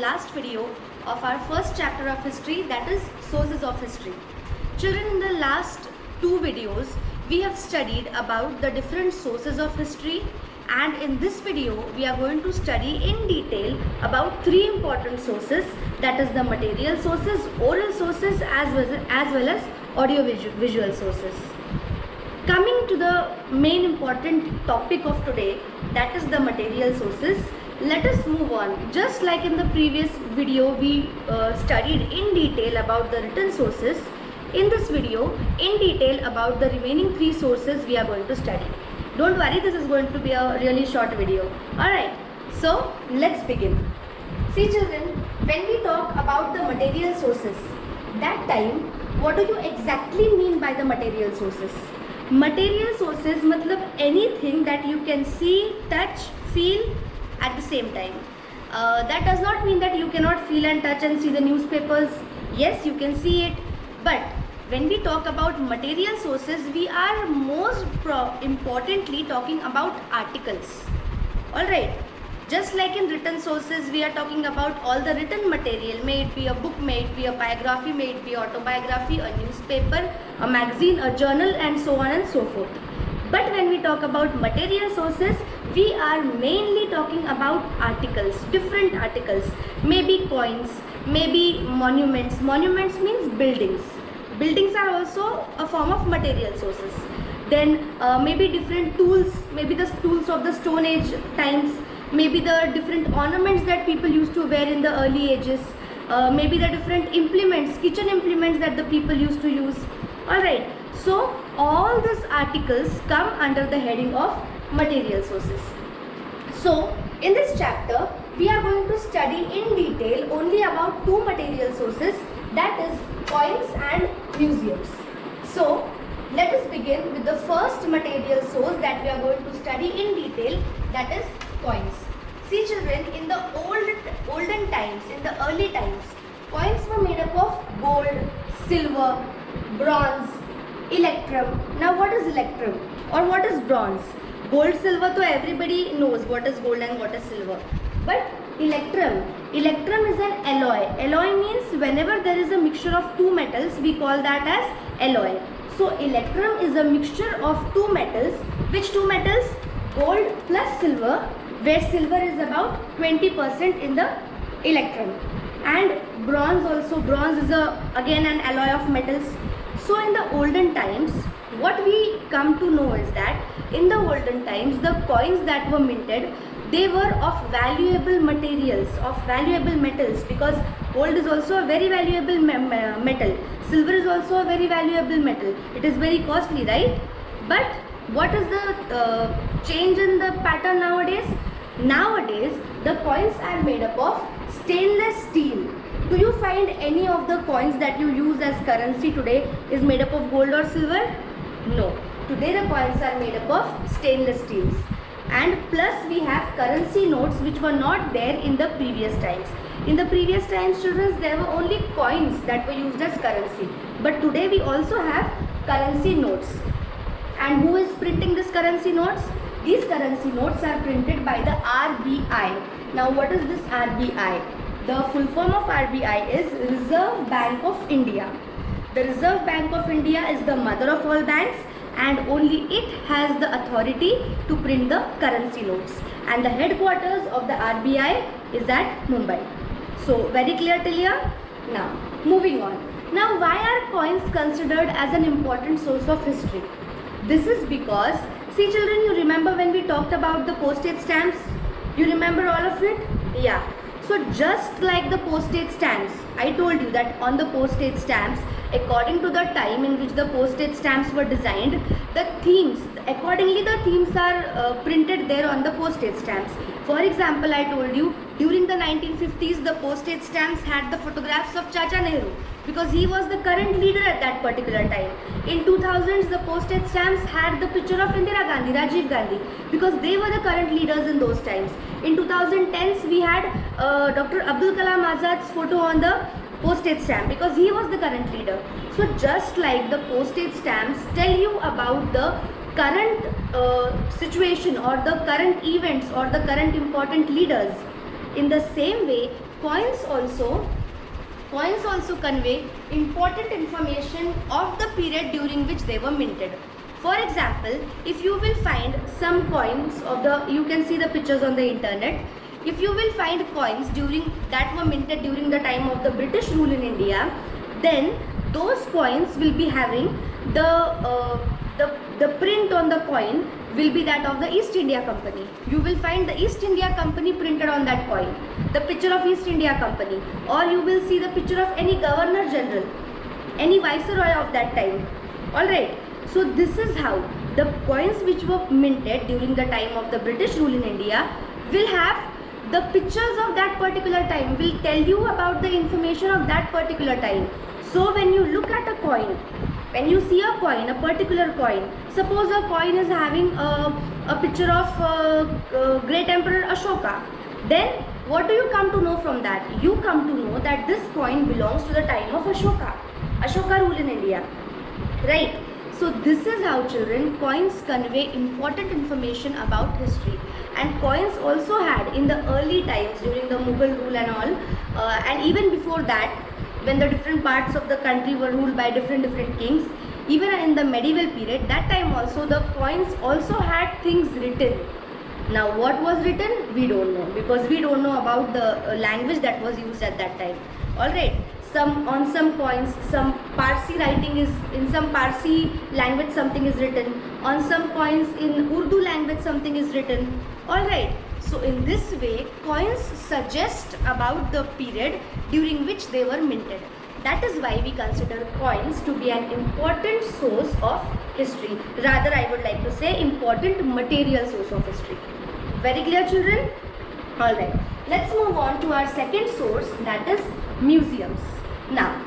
last video of our first chapter of history, that is sources of history. Children, in the last two videos we have studied about the different sources of history, and in this video we are going to study in detail about three important sources, that is the material sources, oral sources as well as audio visual sources. Coming to the main important topic of today, that is the material sources, let us move on. Just like in the previous video we studied in detail about the written sources, in this video in detail about the remaining three sources we are going to study. Don't worry, this is going to be a really short video. Alright, so let's begin. See children, when we talk about the material sources, that time what do you exactly mean by the material sources? Material sources matlab anything that you can see, touch, feel at the same time. That does not mean that you cannot feel and touch and see the newspapers. Yes, you can see it, but when we talk about material sources, we are most importantly talking about articles. Alright, just like in written sources we are talking about all the written material, may it be a book, may it be a biography, may it be autobiography, a newspaper, a magazine, a journal, and so on and so forth. But when we talk about material sources, we are mainly talking about articles, different articles, maybe coins, maybe monuments. Monuments means buildings. Buildings are also a form of material sources. Then maybe different tools, maybe the tools of the Stone Age times, maybe the different ornaments that people used to wear in the early ages, maybe the different implements, kitchen implements that the people used to use. Alright, so all these articles come under the heading of material sources. So in this chapter we are going to study in detail only about two material sources, that is coins and museums. So let us begin with the first material source that we are going to study in detail, that is coins. See children, in the olden times, in the early times, coins were made up of gold, silver, bronze, electrum. Now what is electrum or what is bronze? Gold, silver, so everybody knows what is gold and what is silver. But electrum is an alloy. Alloy means whenever there is a mixture of two metals, we call that as alloy. So electrum is a mixture of two metals. Which two metals? Gold plus silver, where silver is about 20% in the electrum. And bronze also. Bronze is again an alloy of metals. So in the olden times, what we come to know is that in the olden times, the coins that were minted, they were of valuable materials, of valuable metals, because gold is also a very valuable metal. Silver is also a very valuable metal. It is very costly, right? But what is the change in the pattern nowadays? Nowadays, the coins are made up of stainless steel. Do you find any of the coins that you use as currency today is made up of gold or silver? No. Today the coins are made up of stainless steels. And plus we have currency notes which were not there in the previous times. In the previous times, children, there were only coins that were used as currency. But today we also have currency notes. And who is printing these currency notes? These currency notes are printed by the RBI. Now what is this RBI? The full form of RBI is Reserve Bank of India. The Reserve Bank of India is the mother of all banks, and only it has the authority to print the currency notes. And the headquarters of the RBI is at Mumbai. So very clear till here? Now moving on. Now why are coins considered as an important source of history? This is because, see children, you remember when we talked about the postage stamps? You remember all of it? Yeah. So just like the postage stamps, I told you that on the postage stamps, according to the time in which the postage stamps were designed, the themes, accordingly the themes are printed there on the postage stamps. For example, I told you during the 1950s, the postage stamps had the photographs of Chacha Nehru because he was the current leader at that particular time. In 2000s, the postage stamps had the picture of Indira Gandhi, Rajiv Gandhi, because they were the current leaders in those times. In 2010s, we had Dr. Abdul Kalam Azad's photo on the postage stamp because he was the current leader. So just like the postage stamps tell you about the current situation or the current events or the current important leaders, in the same way coins also convey important information of the period during which they were minted. For example, if you will find some coins of you can see the pictures on the internet. If you will find coins that were minted during the time of the British rule in India, then those coins will be having the print on the coin will be that of the East India Company. You will find the East India Company printed on that coin, the picture of East India Company, or you will see the picture of any Governor General, any Viceroy of that time. Alright, so this is how the coins which were minted during the time of the British rule in India will have the pictures of that particular time, will tell you about the information of that particular time. So when you look at a coin, when you see a coin, a particular coin, suppose a coin is having a picture of great emperor Ashoka, then what do you come to know from that? You come to know that this coin belongs to the time of Ashoka rule in India, right? So this is how, children, coins convey important information about history. And coins also had in the early times during the Mughal rule and all, and even before that, when the different parts of the country were ruled by different kings, even in the medieval period, that time also the coins also had things written. Now what was written, we don't know, because we don't know about the language that was used at that time. Alright, on some coins, some Parsi writing is, in some Parsi language something is written, on some coins in Urdu language something is written. Alright, so in this way, coins suggest about the period during which they were minted. That is why we consider coins to be an important source of history. Rather, I would like to say important material source of history. Very clear, children? Alright, let's move on to our second source, that is museums. Now,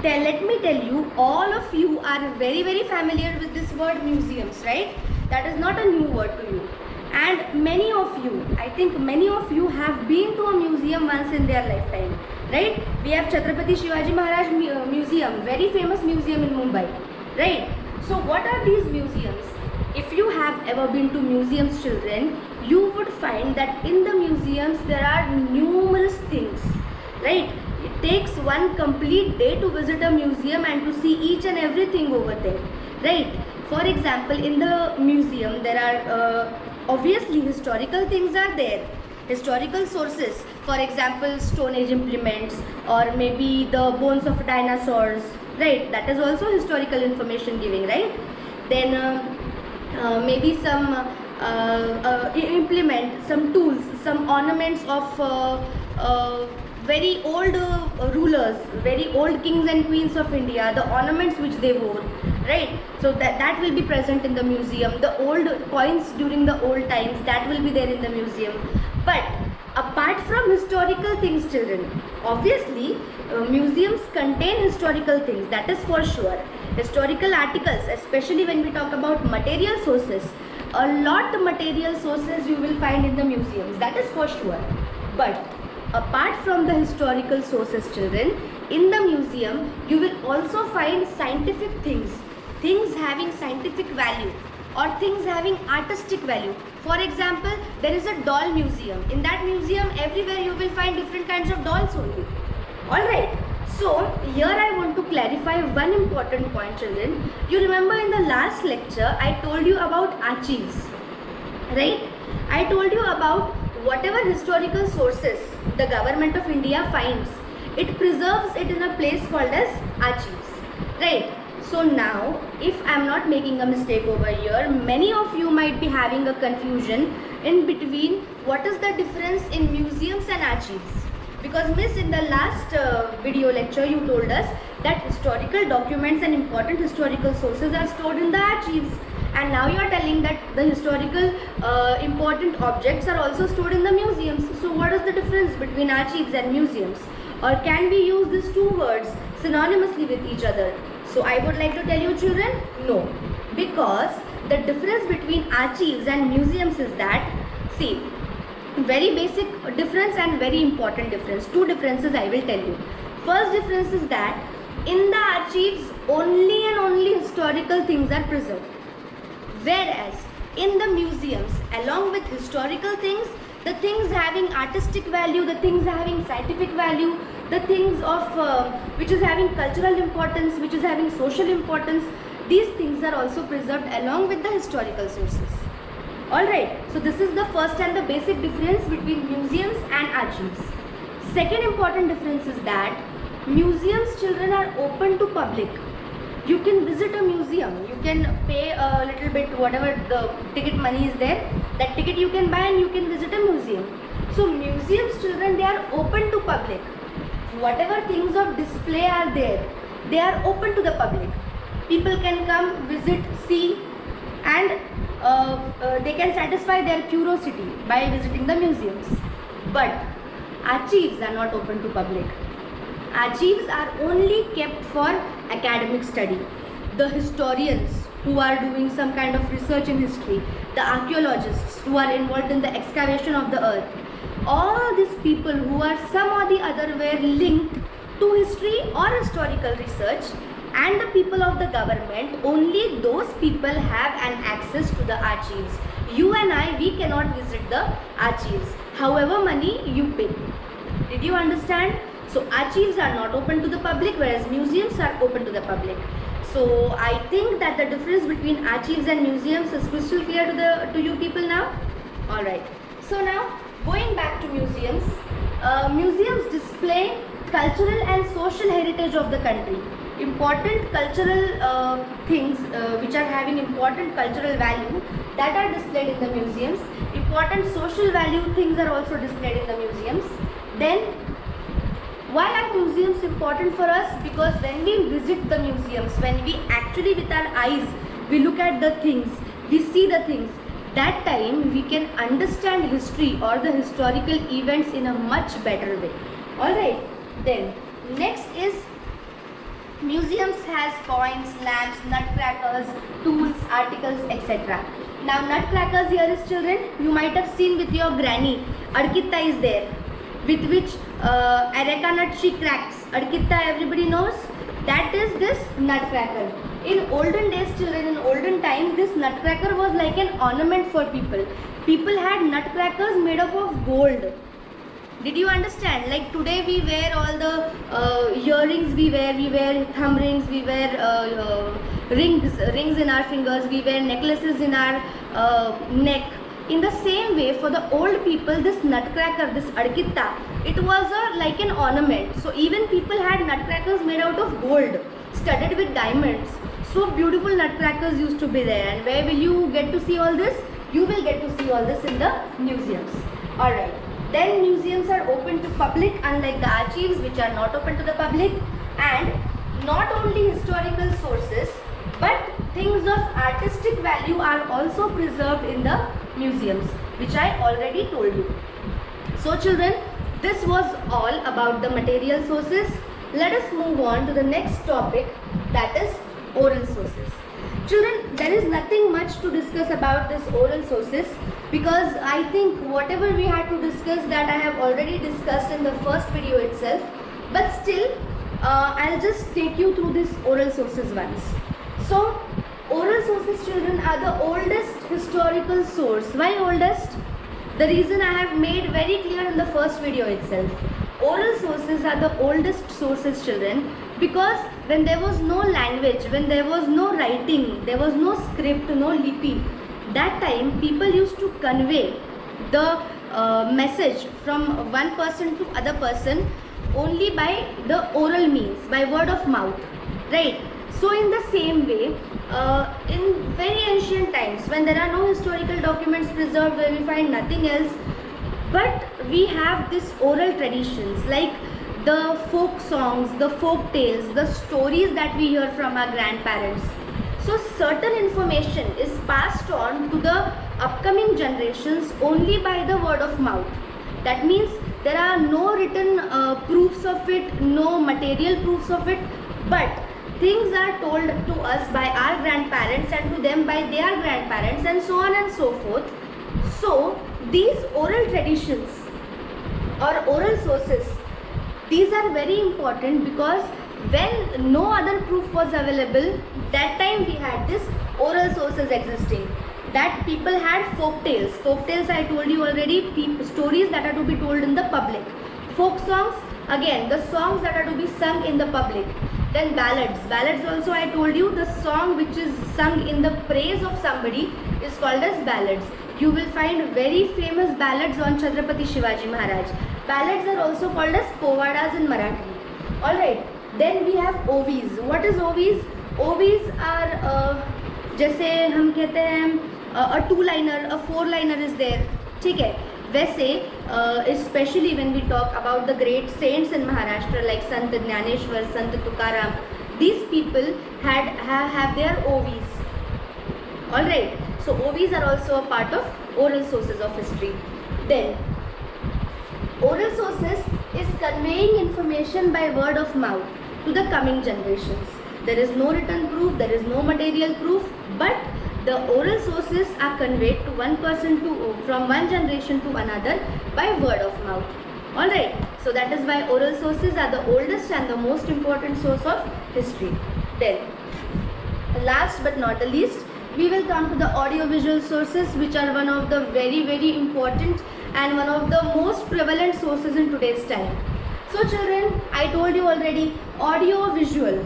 let me tell you, all of you are very familiar with this word museums, right? That is not a new word to you. And many of you, I think many of you have been to a museum once in their lifetime, right? We have Chhatrapati Shivaji Maharaj Museum, very famous museum in Mumbai, right? So what are these museums? If you have ever been to museums, children, you would find that in the museums there are numerous things, right? It takes one complete day to visit a museum and to see each and everything over there, right? For example, in the museum there are obviously historical things are there, historical sources, for example Stone Age implements, or maybe the bones of dinosaurs, right? That is also historical information giving, right? Then maybe some implement, some tools, some ornaments of very old rulers, very old kings and queens of India, the ornaments which they wore, right? So that will be present in the museum. The old coins during the old times, that will be there in the museum. But apart from historical things, children, obviously museums contain historical things, that is for sure. Historical articles, especially when we talk about material sources, a lot of material sources you will find in the museums, that is for sure. But apart from the historical sources, children, in the museum you will also find scientific things, things having scientific value, or things having artistic value. For example, there is a doll museum. In that museum, everywhere you will find different kinds of dolls only. Alright, so here I want to clarify one important point, children. You remember in the last lecture I told you about archives, right? I told you about whatever historical sources the government of India finds, it preserves it in a place called as archives, right? So now, if I am not making a mistake over here, many of you might be having a confusion in between what is the difference in museums and archives. Because miss, in the last video lecture you told us that historical documents and important historical sources are stored in the archives. And now you are telling that the historical important objects are also stored in the museums. So what is the difference between archives and museums? Or can we use these two words synonymously with each other? So I would like to tell you, children, no. Because the difference between archives and museums is that, see, very basic difference and very important difference. Two differences I will tell you. First difference is that in the archives only and only historical things are preserved. Whereas in the museums, along with historical things, the things having artistic value, the things having scientific value, the things of which is having cultural importance, which is having social importance, these things are also preserved along with the historical sources. Alright, so this is the first and the basic difference between museums and archives. Second important difference is that museums, children, are open to public. You can visit a museum, you can pay a little bit, whatever the ticket money is there, that ticket you can buy and you can visit a museum. So museums, children, they are open to public. Whatever things of display are there, they are open to the public. People can come, visit, see, and they can satisfy their curiosity by visiting the museums. But archives are not open to public. Archives are only kept for academic study. The historians who are doing some kind of research in history, the archaeologists who are involved in the excavation of the earth, all these people who are some or the other way linked to history or historical research, and the people of the government, only those people have an access to the archives. You and I, we cannot visit the archives. However money you pay. Did you understand? So archives are not open to the public, whereas museums are open to the public. So I think that the difference between archives and museums is crystal clear to you people now. All right. So now going back to museums, museums display cultural and social heritage of the country. Important cultural things which are having important cultural value, that are displayed in the museums. Important social value things are also displayed in the museums. Then why are museums important for us? Because when we visit the museums, when we actually with our eyes, we look at the things, we see the things, that time we can understand history or the historical events in a much better way. Alright, then next is museums has coins, lamps, nutcrackers, tools, articles, etc. Now nutcrackers here is, children, you might have seen with your granny, Adkitta is there, with which areca nut she cracks. Adkitta everybody knows, that is this nutcracker. In olden days, children, in olden times, this nutcracker was like an ornament for people. People had nutcrackers made up of gold. Did you understand? Like today we wear all the earrings, we wear thumb rings, we wear rings in our fingers, we wear necklaces in our neck. In the same way, for the old people, this nutcracker, this adkitta, it was like an ornament. So even people had nutcrackers made out of gold, studded with diamonds. So beautiful nutcrackers used to be there. And where will you get to see all this? You will get to see all this in the museums. Alright. Then museums are open to public, unlike the archives which are not open to the public. And not only historical sources, but things of artistic value are also preserved in the museums, which I already told you. So children, this was all about the material sources. Let us move on to the next topic, that is oral sources. Children, there is nothing much to discuss about this oral sources, because I think whatever we had to discuss, that I have already discussed in the first video itself. But still, I'll just take you through this oral sources once. So oral sources, children, are the oldest historical source. Why oldest? The reason I have made very clear in the first video itself. Oral sources are the oldest sources, children, because when there was no language, when there was no writing, there was no script, no lipi, that time people used to convey the message from one person to other person only by the oral means, by word of mouth, right? So in the same way, in very ancient times, when there are no historical documents preserved, where we find nothing else, but we have these oral traditions like the folk songs, the folk tales, the stories that we hear from our grandparents. So certain information is passed on to the upcoming generations only by the word of mouth. That means there are no written proofs of it, no material proofs of it, but things are told to us by our grandparents and to them by their grandparents, and so on and so forth. So these oral traditions or oral sources, these are very important, because when no other proof was available, that time we had this oral sources existing. that people had folk tales. Folk tales I told you already, stories that are to be told in the public. Folk songs, again the songs that are to be sung in the public. Then ballads. Ballads also I told you, the song which is sung in the praise of somebody is called as ballads. You will find very famous ballads on Chhatrapati Shivaji Maharaj. Ballads are also called as povadas in Marathi. Alright, then we have OVs. What is OVs? OVs are जैसे हम कहते हैं a two-liner, a four-liner is there. ठीक है, वैसे especially when we talk about the great saints in Maharashtra like Sant Jnaneshwar, Sant Tukaram, these people have their OVs. Alright, so OVs are also a part of oral sources of history. Then oral sources is conveying information by word of mouth to the coming generations. There is no written proof, there is no material proof, but the oral sources are conveyed to one person from one generation to another by word of mouth. Alright, so that is why oral sources are the oldest and the most important source of history. Then, last but not the least, we will come to the audiovisual sources, which are one of the very important and one of the most prevalent sources in today's time. So children, I told you already, audio visual,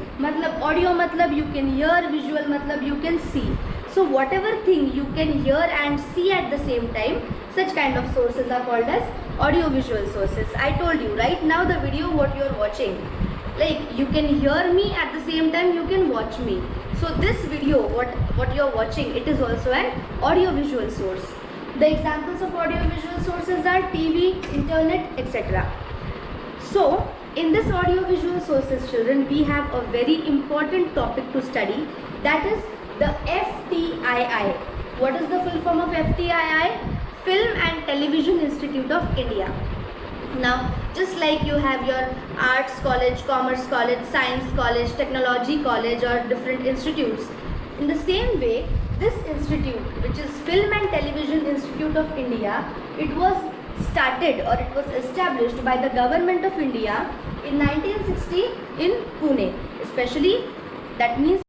audio matlab you can hear, visual matlab you can see. So whatever thing you can hear and see at the same time, such kind of sources are called as audio visual sources. I told you right now the video what you are watching, like you can hear me at the same time you can watch me. So this video what you are watching, it is also an audio visual source. The examples of audio visual sources are TV, internet, etc. So in this audio visual sources children, we have a very important topic to study, that is the FTII. What is the full form of FTII? Film and Television Institute of India. Now just like you have your arts college, commerce college, science college, technology college or different institutes, in the same way this institute, which is Film and Television Institute of India, it was started or it was established by the government of India in 1960 in Pune. Especially that means